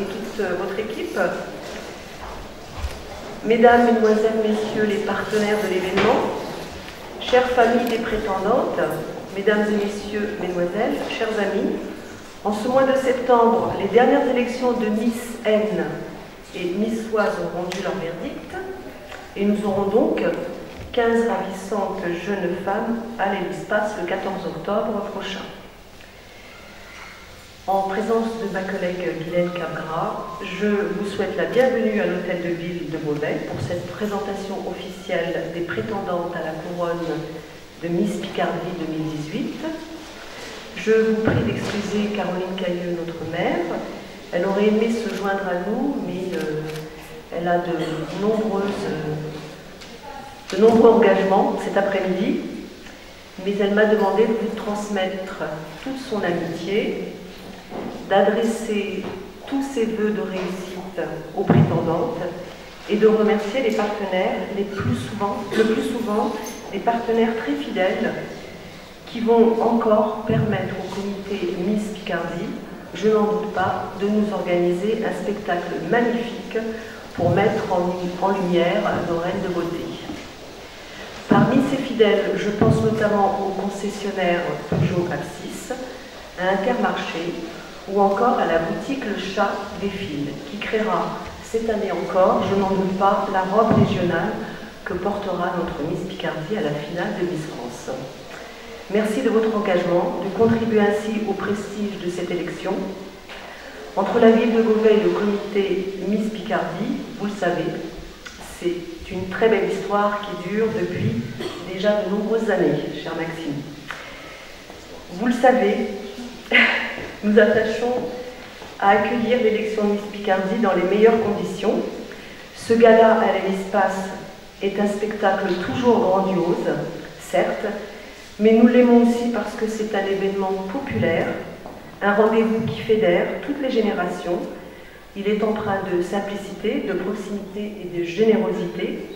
et toute votre équipe, mesdames, mesdemoiselles, messieurs les partenaires de l'événement, chères familles des prétendantes, mesdames et messieurs, mesdemoiselles, chers amis, en ce mois de septembre, les dernières élections de Miss N et Miss Oise ont rendu leur verdict et nous aurons donc 15 ravissantes jeunes femmes à l'Hémispace le 14 octobre prochain. En présence de ma collègue Guylaine Cabra, je vous souhaite la bienvenue à l'Hôtel de Ville de Beauvais pour cette présentation officielle des prétendantes à la couronne de Miss Picardie 2018. Je vous prie d'excuser Caroline Cailleux, notre mère. Elle aurait aimé se joindre à nous, mais elle a de nombreux engagements cet après-midi. Mais elle m'a demandé de vous transmettre toute son amitié, d'adresser tous ses vœux de réussite aux prétendantes et de remercier les partenaires le plus souvent des partenaires très fidèles qui vont encore permettre au comité Miss Picardie, je n'en doute pas, de nous organiser un spectacle magnifique pour mettre en lumière nos reines de beauté. Parmi ces fidèles, je pense notamment au concessionnaire Peugeot Apsis, à Intermarché ou encore à la boutique Le Chat des Fils, qui créera cette année encore, je n'en doute pas, la robe régionale que portera notre Miss Picardie à la finale de Miss France. Merci de votre engagement, de contribuer ainsi au prestige de cette élection. Entre la ville de Beauvais et le comité Miss Picardie, vous le savez, c'est une très belle histoire qui dure depuis déjà de nombreuses années, cher Maxime. Vous le savez, nous attachons à accueillir l'élection Miss Picardie dans les meilleures conditions. Ce gala à l'Hémispace est un spectacle toujours grandiose, certes, mais nous l'aimons aussi parce que c'est un événement populaire, un rendez-vous qui fédère toutes les générations. Il est empreint de simplicité, de proximité et de générosité,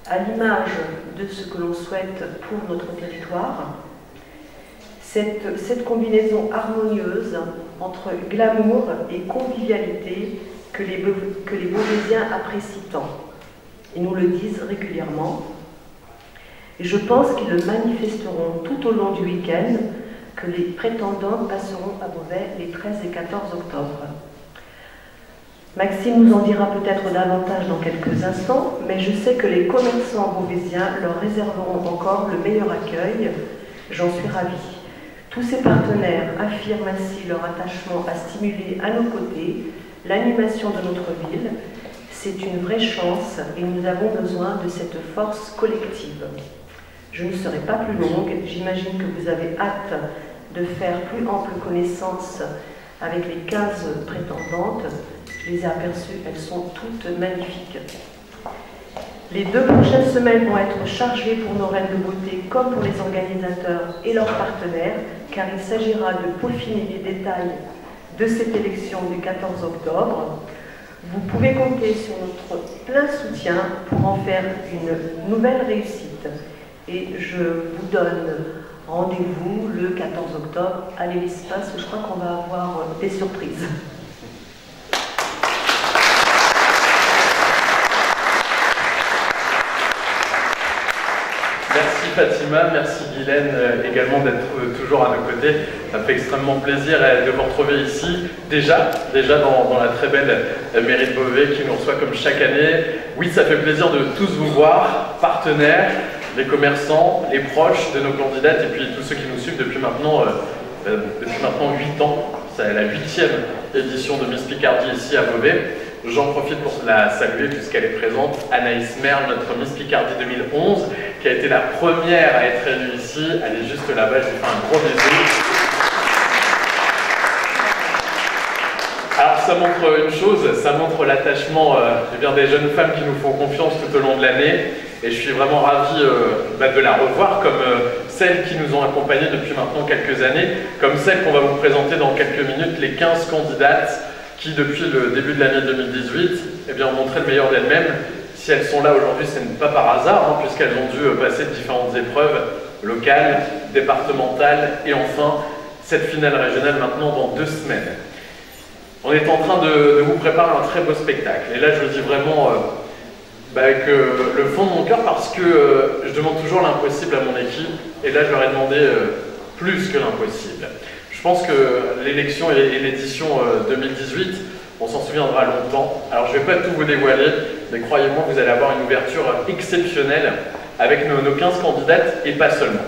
à l'image de ce que l'on souhaite pour notre territoire. Cette combinaison harmonieuse entre glamour et convivialité que les Beauvaisiens apprécient tant. Ils nous le disent régulièrement. Et je pense qu'ils le manifesteront tout au long du week-end que les prétendants passeront à Beauvais les 13 et 14 octobre. Maxime nous en dira peut-être davantage dans quelques instants, mais je sais que les commerçants beauvaisiens leur réserveront encore le meilleur accueil. J'en suis ravie. Tous ces partenaires affirment ainsi leur attachement à stimuler à nos côtés l'animation de notre ville. C'est une vraie chance et nous avons besoin de cette force collective. Je ne serai pas plus longue, j'imagine que vous avez hâte de faire plus ample connaissance avec les 15 prétendantes. Je les ai aperçues, elles sont toutes magnifiques. Les 2 prochaines semaines vont être chargées pour nos reines de beauté comme pour les organisateurs et leurs partenaires, car il s'agira de peaufiner les détails de cette élection du 14 octobre. Vous pouvez compter sur notre plein soutien pour en faire une nouvelle réussite. Et je vous donne rendez-vous le 14 octobre à l'Hémispace. Je crois qu'on va avoir des surprises. Merci Fatima, merci Guylaine également d'être toujours à nos côtés. Ça me fait extrêmement plaisir de vous retrouver ici, déjà dans la très belle mairie de Beauvais qui nous reçoit comme chaque année. Oui, ça fait plaisir de tous vous voir, partenaires, les commerçants, les proches de nos candidates et puis tous ceux qui nous suivent depuis maintenant 8 ans. C'est la 8e édition de Miss Picardie ici à Beauvais. J'en profite pour la saluer puisqu'elle est présente, Anaïs Merle, notre Miss Picardie 2011, qui a été la première à être élue ici. Elle est juste là-bas, je lui fais un gros bisou. Alors ça montre une chose, ça montre l'attachement des jeunes femmes qui nous font confiance tout au long de l'année. Et je suis vraiment ravi de la revoir comme celles qui nous ont accompagnées depuis maintenant quelques années, comme celles qu'on va vous présenter dans quelques minutes, les 15 candidates qui, depuis le début de l'année 2018, ont montré le meilleur d'elles-mêmes. Si elles sont là aujourd'hui, ce n'est pas par hasard, puisqu'elles ont dû passer différentes épreuves locales, départementales et enfin cette finale régionale maintenant dans 2 semaines. On est en train de vous préparer un très beau spectacle. Et là, je le dis vraiment avec le fond de mon cœur parce que je demande toujours l'impossible à mon équipe. Et là, je leur ai demandé plus que l'impossible. Je pense que l'élection et l'édition 2018, on s'en souviendra longtemps. Alors, je ne vais pas tout vous dévoiler, mais croyez-moi, vous allez avoir une ouverture exceptionnelle avec nos 15 candidates et pas seulement.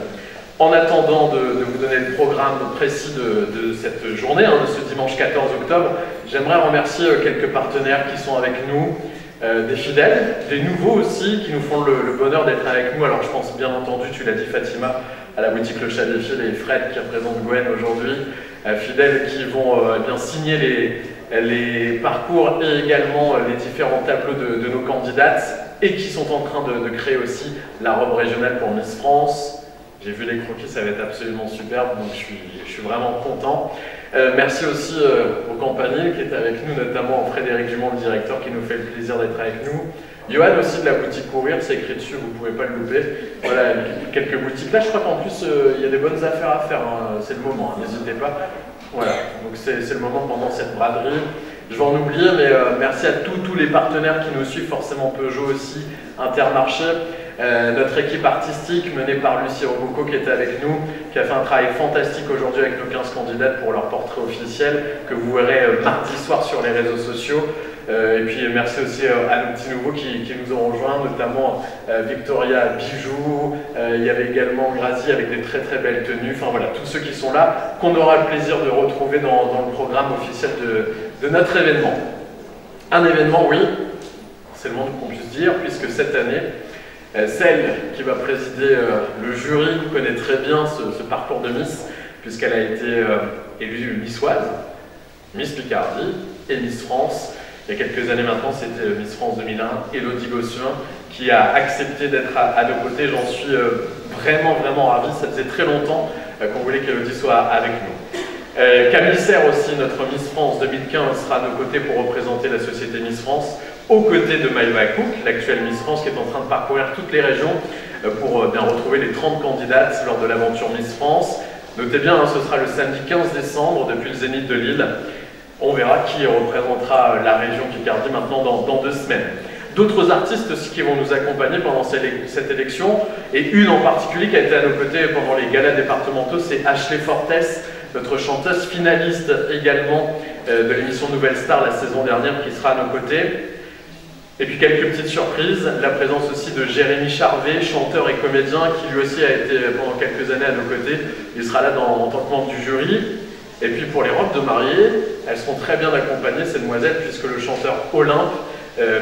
En attendant de vous donner le programme précis de cette journée, de ce dimanche 14 octobre, j'aimerais remercier quelques partenaires qui sont avec nous, des fidèles, des nouveaux aussi, qui nous font le bonheur d'être avec nous. Alors je pense bien entendu, tu l'as dit Fatima, à la boutique Le Chat des Fils et Fred qui représente Gwen aujourd'hui, fidèles qui vont bien signer les parcours et également les différents tableaux de nos candidates et qui sont en train de créer aussi la robe régionale pour Miss France. J'ai vu les croquis, ça va être absolument superbe, donc je suis vraiment content. Merci aussi aux compagnies qui étaient avec nous, notamment Frédéric Dumont, le directeur, qui nous fait le plaisir d'être avec nous. Johan aussi de la boutique Courir, c'est écrit dessus, vous ne pouvez pas le louper. Voilà, quelques boutiques. Là, je crois qu'en plus, il y a des bonnes affaires à faire, c'est le moment, n'hésitez pas. Voilà, donc c'est le moment pendant cette braderie. Je vais en oublier, mais merci à tous les partenaires qui nous suivent, forcément Peugeot aussi, Intermarché. Notre équipe artistique menée par Lucie Robucco qui était avec nous, qui a fait un travail fantastique aujourd'hui avec nos 15 candidates pour leur portrait officiel que vous verrez mardi soir sur les réseaux sociaux. Et puis merci aussi à nos petits nouveaux qui nous ont rejoints, notamment Victoria Bijoux, il y avait également Grazi avec des très très belles tenues, enfin voilà, tous ceux qui sont là, qu'on aura le plaisir de retrouver dans le programme officiel de notre événement. Un événement, oui, c'est le moins qu'on puisse dire, puisque cette année, celle qui va présider le jury connaît très bien ce parcours de Miss, puisqu'elle a été élue missoise, Miss Picardie et Miss France. Il y a quelques années maintenant, c'était Miss France 2001, Élodie Gossuin, qui a accepté d'être à nos côtés. J'en suis vraiment ravi. Ça faisait très longtemps qu'on voulait qu'Élodie soit avec nous. Camille Serre aussi, notre Miss France 2015, sera à nos côtés pour représenter la société Miss France, aux côtés de Maëva Cook, l'actuelle Miss France, qui est en train de parcourir toutes les régions pour bien retrouver les 30 candidates lors de l'aventure Miss France. Notez bien, ce sera le samedi 15 décembre depuis le Zénith de Lille. On verra qui représentera la région Picardie maintenant dans 2 semaines. D'autres artistes aussi qui vont nous accompagner pendant cette élection, et une en particulier qui a été à nos côtés pendant les galas départementaux, c'est Ashley Fortes, notre chanteuse finaliste également de l'émission Nouvelle Star la saison dernière, qui sera à nos côtés. Et puis quelques petites surprises, la présence aussi de Jérémy Charvet, chanteur et comédien, qui lui aussi a été pendant quelques années à nos côtés. Il sera là en tant que membre du jury. Et puis pour les robes de mariée, elles seront très bien accompagnées, ces demoiselles, puisque le chanteur Olympe,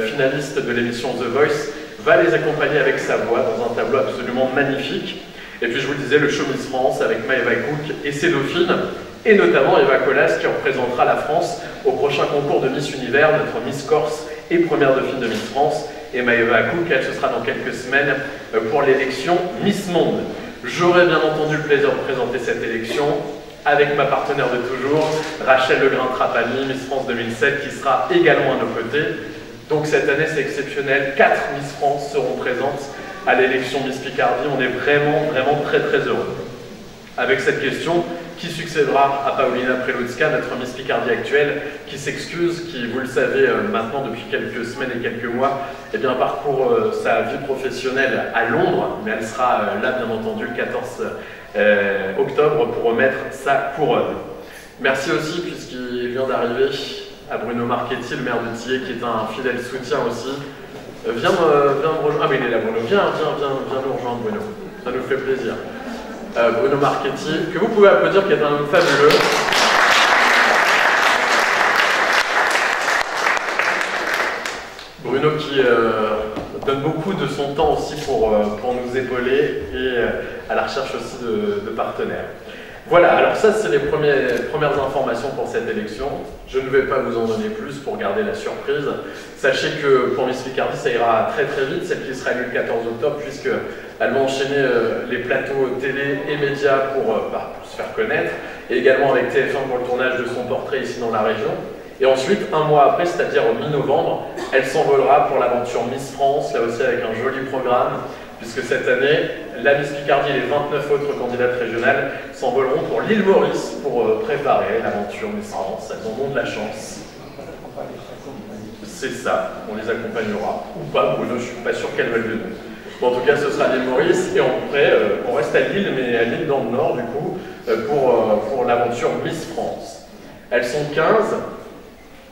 finaliste de l'émission The Voice, va les accompagner avec sa voix dans un tableau absolument magnifique. Et puis je vous le disais, le show Miss France avec Maëva Cook et ses dauphines, et notamment Eva Colas qui représentera la France au prochain concours de Miss Univers, notre Miss Corse et première dauphine de Miss France. Et Maëva Cook, elle, ce sera dans quelques semaines pour l'élection Miss Monde. J'aurai bien entendu le plaisir de présenter cette élection avec ma partenaire de toujours, Rachel Legrain-Trapani, Miss France 2007, qui sera également à nos côtés. Donc cette année, c'est exceptionnel. 4 Miss France seront présentes à l'élection Miss Picardie. On est vraiment très heureux. Avec cette question, qui succédera à Paulina Prelutska, notre Miss Picardie actuelle, qui s'excuse, qui, vous le savez maintenant depuis quelques semaines et quelques mois, eh bien, parcourt sa vie professionnelle à Londres, mais elle sera là, bien entendu, le 14 octobre pour remettre sa couronne. Merci aussi, puisqu'il vient d'arriver, à Bruno Marchetti, le maire de Thiers, qui est un fidèle soutien aussi. Viens me rejoindre. Ah, mais il est là, Bruno. Viens nous rejoindre, Bruno. Ça nous fait plaisir. Bruno Marchetti, que vous pouvez applaudir, qui est un homme fabuleux. Bruno qui donne beaucoup de son temps aussi pour nous épauler et à la recherche aussi de partenaires. Voilà, alors ça c'est les premières informations pour cette élection. Je ne vais pas vous en donner plus pour garder la surprise. Sachez que pour Miss Picardie, ça ira très vite, celle qui sera élue le 14 octobre, puisqu'elle va enchaîner les plateaux télé et médias pour se faire connaître, et également avec TF1 pour le tournage de son portrait ici dans la région. Et ensuite, un mois après, c'est-à-dire mi-novembre, elle s'envolera pour l'aventure Miss France, là aussi avec un joli programme, puisque cette année, la Miss Picardie et les 29 autres candidates régionales s'envoleront pour l'île Maurice pour préparer l'aventure Miss France. Elles en ont de la chance. C'est ça, on les accompagnera. Ou pas, Bruno, je ne suis pas sûr qu'elles veulent venir. Bon, en tout cas, ce sera l'île Maurice, et après, on reste à Lille, mais à Lille dans le Nord, du coup, pour l'aventure Miss France. Elles sont 15.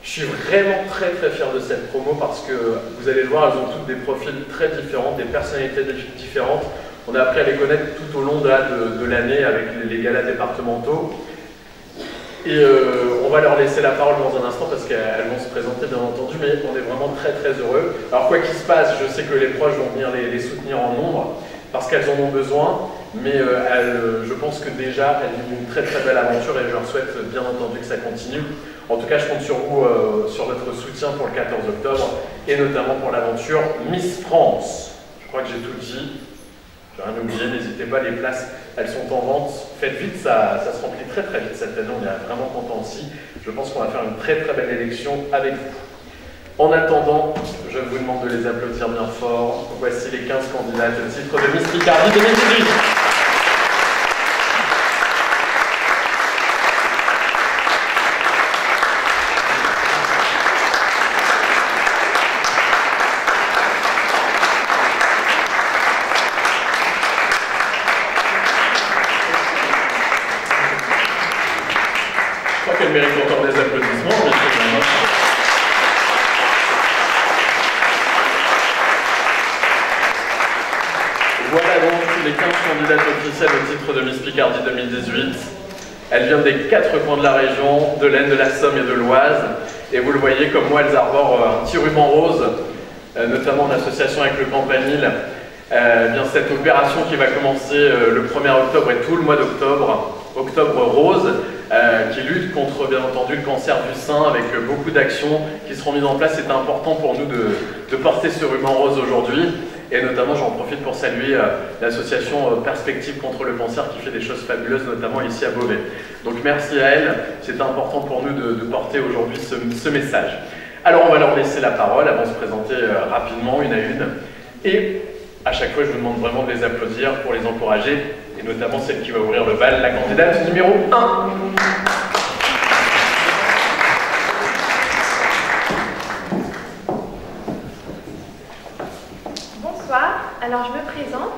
Je suis vraiment très fier de cette promo parce que, vous allez le voir, elles ont toutes des profils très différents, des personnalités différentes. On a appris à les connaître tout au long de l'année avec les galas départementaux. Et on va leur laisser la parole dans un instant parce qu'elles vont se présenter bien entendu, mais on est vraiment très heureux. Alors quoi qu'il se passe, je sais que les proches vont venir les soutenir en nombre parce qu'elles en ont besoin, mais je pense que déjà elles vivent une très belle aventure et je leur souhaite bien entendu que ça continue. En tout cas, je compte sur vous, sur votre soutien pour le 14 octobre et notamment pour l'aventure Miss France. Je crois que j'ai tout dit. J'ai rien oublié, n'hésitez pas, les places, elles sont en vente. Faites vite, ça se remplit très vite cette année, on est vraiment content aussi. Je pense qu'on va faire une très belle élection avec vous. En attendant, je vous demande de les applaudir bien fort. Voici les 15 candidates au titre de Miss Picardie 2018. Elle mérite encore des applaudissements. Voilà donc les 15 candidates officielles au titre de Miss Picardie 2018. Elles viennent des 4 coins de la région, de l'Aisne, de la Somme et de l'Oise. Et vous le voyez, comme moi, elles arborent un petit ruban rose, notamment en association avec le Campanile. Bien cette opération qui va commencer le 1er octobre et tout le mois d'octobre, Octobre Rose, qui lutte contre bien entendu le cancer du sein avec beaucoup d'actions qui seront mises en place. C'est important pour nous de porter ce ruban rose aujourd'hui et notamment j'en profite pour saluer l'association Perspective contre le cancer qui fait des choses fabuleuses notamment ici à Beauvais. Donc merci à elle, c'est important pour nous de porter aujourd'hui ce message. Alors on va leur laisser la parole, elles vont se présenter rapidement une à une et à chaque fois je vous demande vraiment de les applaudir pour les encourager. Et notamment celle qui va ouvrir le bal, la candidate numéro 1. Bonsoir, alors je me présente,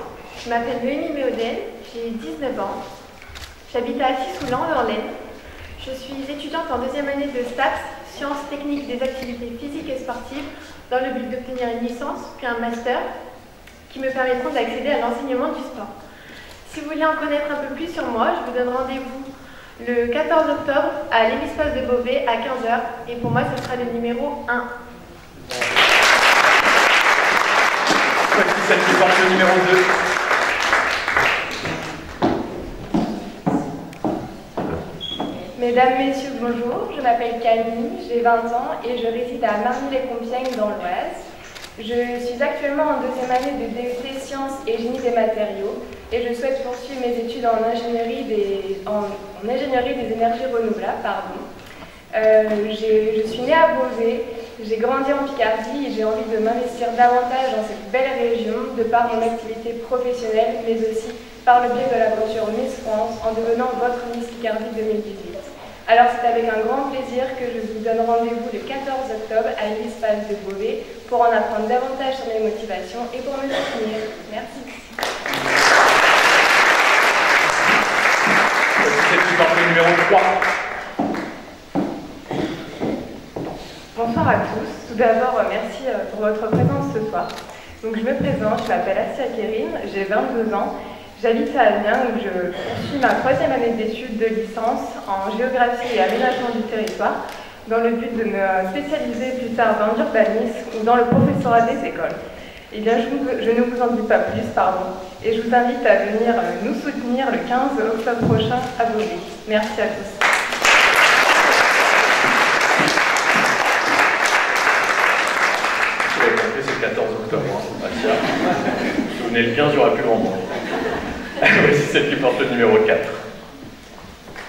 je m'appelle Noémie Méodel, j'ai 19 ans, j'habite à Assy-sous-Lan, dans l'Aisne. Je suis étudiante en 2e année de STAPS, Sciences techniques des activités physiques et sportives, dans le but d'obtenir une licence, puis un master, qui me permettront d'accéder à l'enseignement du sport. Si vous voulez en connaître un peu plus sur moi, je vous donne rendez-vous le 14 octobre à l'Hémispace de Beauvais à 15 h. Et pour moi, ce sera le numéro 1. Voici celle qui porte le numéro 2. Mesdames, Messieurs, bonjour. Je m'appelle Camille, j'ai 20 ans et je réside à Marny-les-Compiègnes dans l'Oise. Je suis actuellement en 2e année de DUT Sciences et Génie des matériaux et je souhaite poursuivre mes études en ingénierie des énergies renouvelables. Je suis née à Beauvais, j'ai grandi en Picardie et j'ai envie de m'investir davantage dans cette belle région de par mon activité professionnelle mais aussi par le biais de l'aventure Miss France en devenant votre Miss Picardie 2018. Alors c'est avec un grand plaisir que je vous donne rendez-vous le 14 octobre à l'Hémispace de Beauvais pour en apprendre davantage sur mes motivations et pour me soutenir. Merci. C'est qui porte le numéro 3. Bonsoir à tous. Tout d'abord, merci pour votre présence ce soir. Donc je me présente, je m'appelle Assia Kérine, j'ai 22 ans. J'habite à Amiens où je poursuis ma 3e année d'études de licence en géographie et aménagement du territoire dans le but de me spécialiser plus tard dans l'urbanisme ou dans le professorat des écoles. Eh bien, je ne vous en dis pas plus, et je vous invite à venir nous soutenir le 15 octobre prochain à Beauvais. Merci à tous. Vous avez compris, c'est le 14 octobre. Si vous venez le 15, il n'y aura plus grand monde. Voici celle qui porte le numéro 4.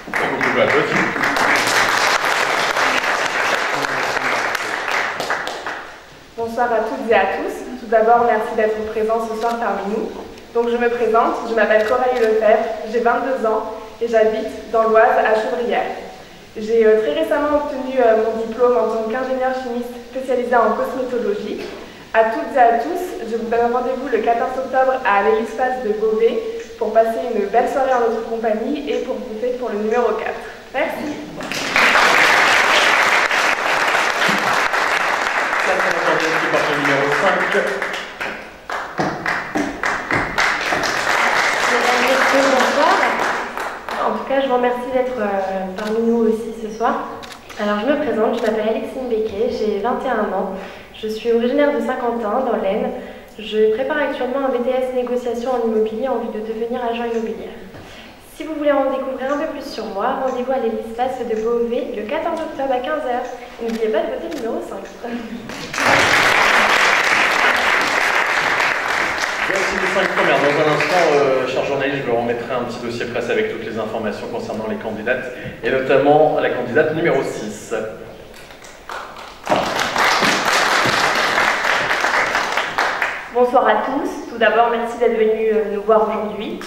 Vous pouvez applaudir. Bonsoir à toutes et à tous. Tout d'abord, merci d'être présents ce soir parmi nous. Donc je me présente, je m'appelle Coralie Lefebvre, j'ai 22 ans et j'habite dans l'Oise à Chevrières. J'ai très récemment obtenu mon diplôme en tant qu'ingénieur chimiste spécialisé en cosmétologie. À toutes et à tous, je vous donne rendez-vous le 14 octobre à l'Hélispace de Beauvais pour passer une belle soirée en notre compagnie et pour voter pour le numéro 4. Merci. Qui porte le numéro 5. Bonsoir. En tout cas, je vous remercie d'être parmi nous aussi ce soir. Alors, je me présente, je m'appelle Alexine Becquet, j'ai 21 ans. Je suis originaire de Saint-Quentin, dans l'Aisne. Je prépare actuellement un BTS négociation en immobilier en vue de devenir agent immobilier. Si vous voulez en découvrir un peu plus sur moi, rendez-vous à l'Hélispace de Beauvais le 14 octobre à 15h. N'oubliez pas de voter le numéro 5. Voici les 5 premières. Dans un instant, chers journalistes, je vous remettrai un petit dossier presse avec toutes les informations concernant les candidates, et notamment la candidate numéro 6. Bonsoir à tous. Tout d'abord, merci d'être venus nous voir aujourd'hui.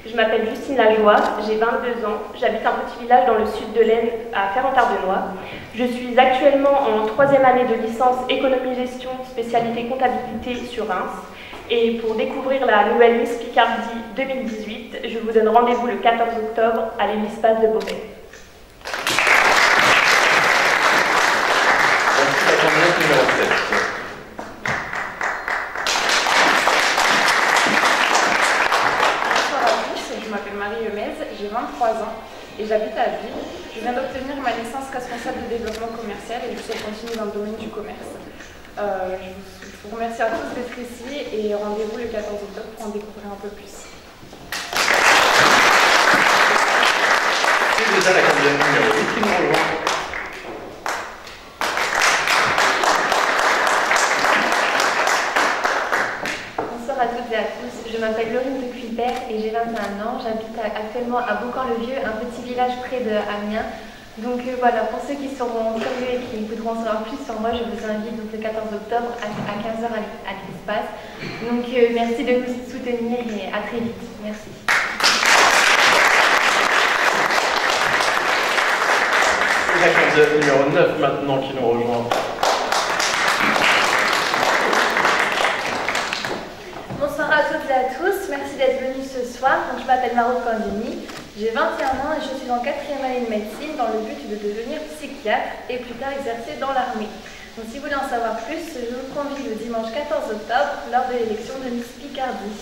Je m'appelle Justine Lajoie, j'ai 22 ans, j'habite un petit village dans le sud de l'Aisne, à Ferrand-Ardenois. Je suis actuellement en 3e année de licence économie-gestion, spécialité comptabilité sur Reims. Et pour découvrir la nouvelle Miss Picardie 2018, je vous donne rendez-vous le 14 octobre à l'Hélispace de Beauvais. Voici la candidate numéro 7. Je m'appelle Marie Lemez, j'ai 23 ans et j'habite à Ville. Je viens d'obtenir ma licence responsable de développement commercial et je suis continue dans le domaine du commerce. Je vous remercie à tous d'être ici et rendez-vous le 14 octobre pour en découvrir un peu plus. C'est déjà la candidate numéro 8 qui nous rejoint. Bonsoir à toutes et à tous, je m'appelle Laurine de Cuilbert et j'ai 21 ans. J'habite actuellement à Beaucamp-le-Vieux, un petit village près de Amiens. Donc voilà, pour ceux qui seront curieux et qui voudront en savoir plus sur moi, je vous invite donc le 14 octobre à 15h à l'Hélispace. Donc merci de nous soutenir et à très vite. Merci. C'est la candidate numéro 9 maintenant qui nous rejoint. Bonsoir à toutes et à tous, merci d'être venus ce soir. Donc, je m'appelle Maro Pandini, j'ai 21 ans et je suis en 4e année de médecine dans le but de devenir psychiatre et plus tard exercer dans l'armée. Donc si vous voulez en savoir plus, je vous convie le dimanche 14 octobre lors de l'élection de Miss Picardie.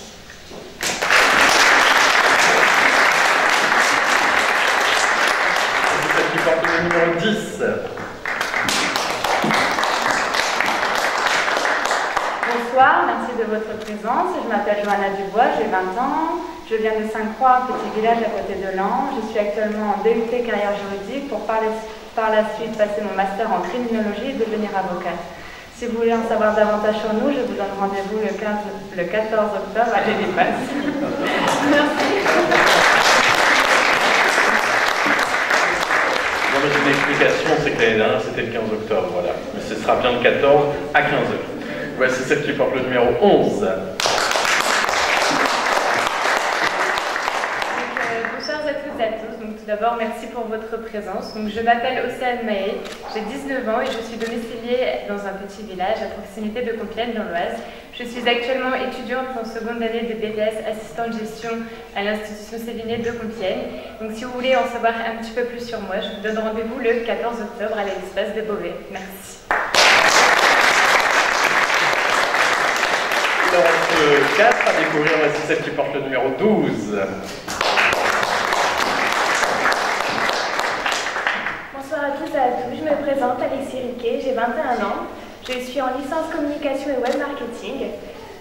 C'est celle qui porte le numéro 10. Bonsoir, merci de votre présence. Je m'appelle Johanna Dubois, j'ai 20 ans. Je viens de Sainte-Croix, un petit village à côté de Lens. Je suis actuellement en DUT carrière juridique pour par la suite passer mon master en criminologie et devenir avocate. Si vous voulez en savoir davantage sur nous, je vous donne rendez-vous le 14 octobre à l'Hélispace. Merci. Non, mais j'ai une explication, c'est que l'année dernière c'était le 15 octobre, voilà. Mais ce sera bien le 14 à 15h. Voici celle qui porte le numéro 11. Bonsoir à toutes et à tous. Donc, tout d'abord, merci pour votre présence. Donc, je m'appelle Océane Mahé, j'ai 19 ans et je suis domiciliée dans un petit village à proximité de Compiègne dans l'Oise. Je suis actuellement étudiante en seconde année de BTS assistante gestion à l'institution Sévinet de Compiègne. Donc, si vous voulez en savoir un petit peu plus sur moi, je vous donne rendez-vous le 14 octobre à l'Hélispace de Beauvais. Merci. Il en reste 4 à découvrir, voici celle qui porte le numéro 12. Bonsoir à tous et à tous, je me présente Alexis Riquet, j'ai 21 ans. Je suis en licence communication et web marketing.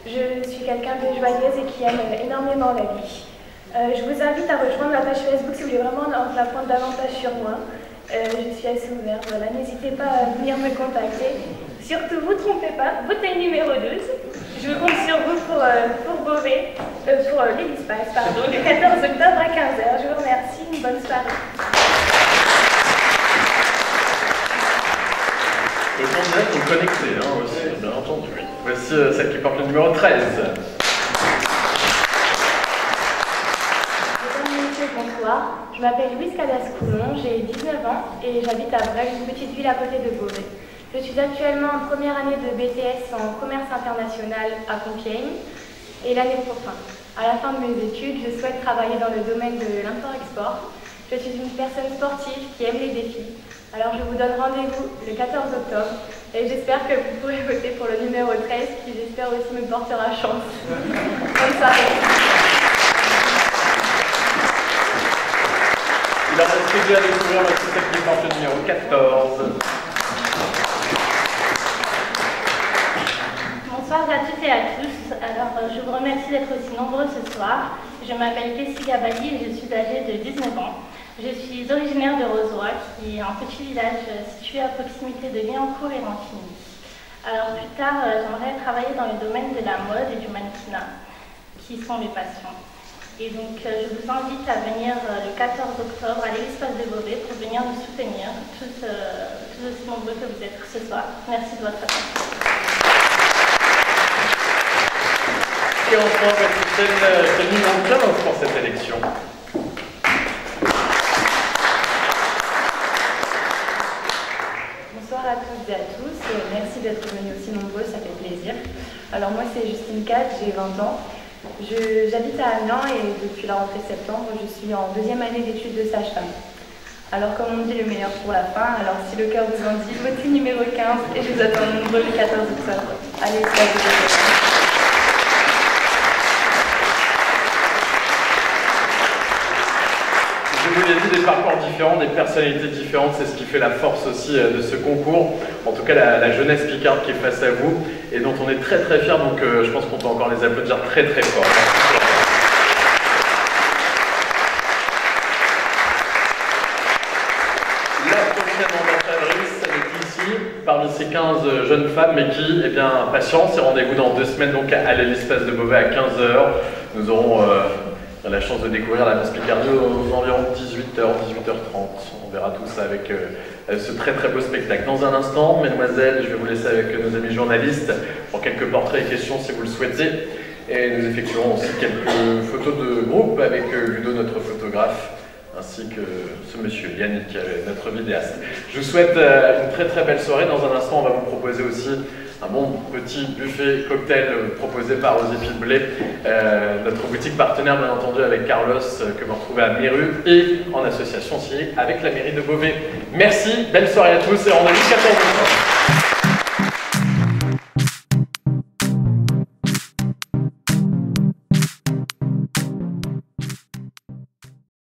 Je suis quelqu'un de joyeuse et qui aime énormément la vie. Je vous invite à rejoindre ma page Facebook si vous voulez vraiment en apprendre davantage sur moi. Je suis assez ouverte, voilà, n'hésitez pas à venir me contacter. Surtout, vous ne trompez pas, votez le numéro 12. Je compte sur vous pour Beauvais, pour l'Hélispace, pardon, le 14 octobre à 15h. Je vous remercie, une bonne soirée. Autant dire qu'on est connecté aussi, bien entendu. Voici celle qui porte le numéro 13. Bonsoir, je m'appelle Louise Cadas-Coulon, j'ai 19 ans et j'habite à Brel, une petite ville à côté de Beauvais. Je suis actuellement en première année de BTS en commerce international à Compiègne et l'année prochaine. À la fin de mes études, je souhaite travailler dans le domaine de l'import-export. Je suis une personne sportive qui aime les défis. Alors je vous donne rendez-vous le 14 octobre et j'espère que vous pourrez voter pour le numéro 13 qui j'espère aussi me portera chance. Bonne soirée. Il en reste que deux à découvrir, c'est celle qui porte le numéro 14. Bonsoir à toutes et à tous. Alors, je vous remercie d'être aussi nombreux ce soir. Je m'appelle Kessie Gabali et je suis âgée de 19 ans. Je suis originaire de Rozoy, qui est un petit village situé à proximité de Liancourt et Rancigny. Alors, plus tard, j'aimerais travailler dans le domaine de la mode et du mannequinat, qui sont mes passions. Et donc, je vous invite à venir le 14 octobre à l'Espace de Beauvais pour venir nous soutenir, tous aussi nombreux que vous êtes ce soir. Merci de votre attention. Et enfin, c'est le numéro 15 pour cette élection. Bonsoir à toutes et à tous. Merci d'être venus aussi nombreux, ça fait plaisir. Alors moi, c'est Justine Cat, j'ai 20 ans. J'habite à Amiens et depuis la rentrée septembre, je suis en deuxième année d'études de sage-femme. Alors comme on dit, le meilleur pour la fin, alors si le cœur vous en dit, votez numéro 15 et je vous attends nombreux le 14 octobre. Allez, salut. Je vous l'ai dit, des parcours différents, des personnalités différentes, c'est ce qui fait la force aussi de ce concours. En tout cas, la jeunesse picarde qui est face à vous et dont on est très très fiers, donc je pense qu'on peut encore les applaudir très très fort. La prochaine ambassadrice est ici, parmi ces 15 jeunes femmes, mais qui, eh bien, patience, et rendez-vous dans 2 semaines donc à l'Espace de Beauvais à 15 h. Nous aurons la chance de découvrir la Miss Picardie aux environs 18h, 18h30. On verra tout ça avec ce très très beau spectacle. Dans un instant, mesdemoiselles, je vais vous laisser avec nos amis journalistes pour quelques portraits et questions si vous le souhaitez. Et nous effectuerons aussi quelques photos de groupe avec Ludo, notre photographe, ainsi que ce monsieur Yannick, notre vidéaste. Je vous souhaite une très très belle soirée. Dans un instant, on va vous proposer aussi un bon petit buffet cocktail proposé par Rosy Piblé, notre boutique partenaire bien entendu avec Carlos, que vous retrouvez à Méru et en association aussi avec la mairie de Beauvais. Merci, belle soirée à tous et rendez-vous 14 h.